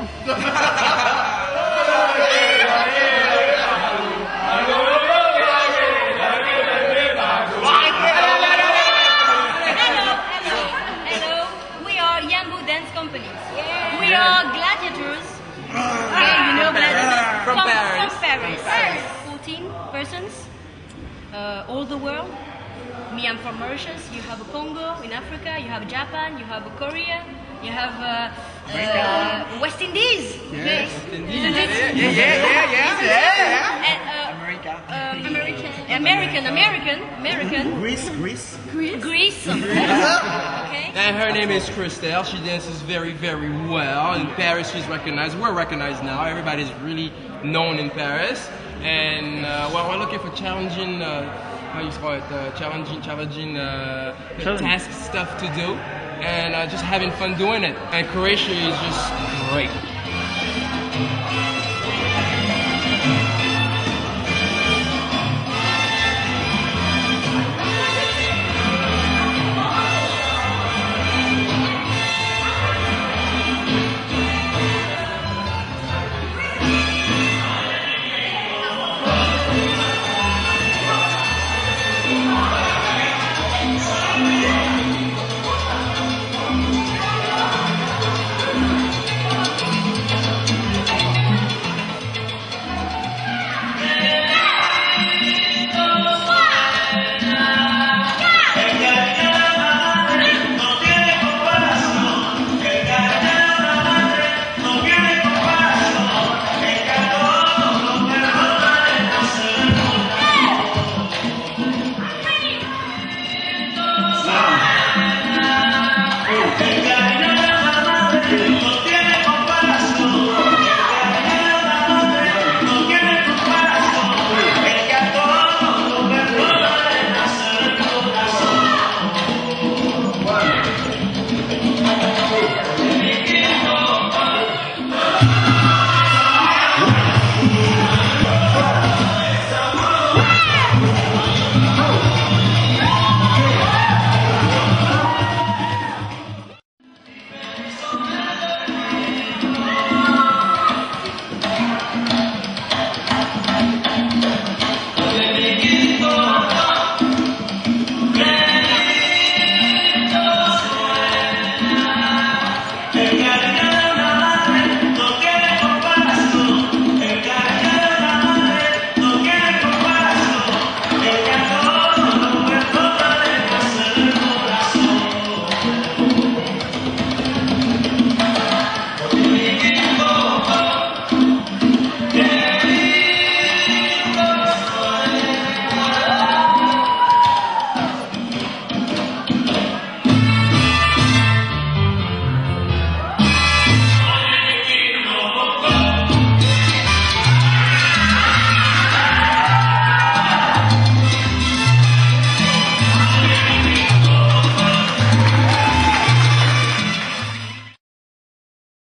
YouTube. Hello. We are Yambo Dance Company. We are gladiators. Okay, you know gladiators From Paris. From Paris. 14 persons, all the world. Me, I'm from Mauritius. You have Congo in Africa. You have Japan. You have Korea. You have West Indies. Yes. Isn't it? American. Greece. Okay. And her name is Christelle. She dances very, very well. In Paris, she's recognized. We're recognized now. Everybody's really known in Paris. And we're looking for challenging, how you call it, challenging task stuff to do. And just having fun doing it. And Croatia is just great.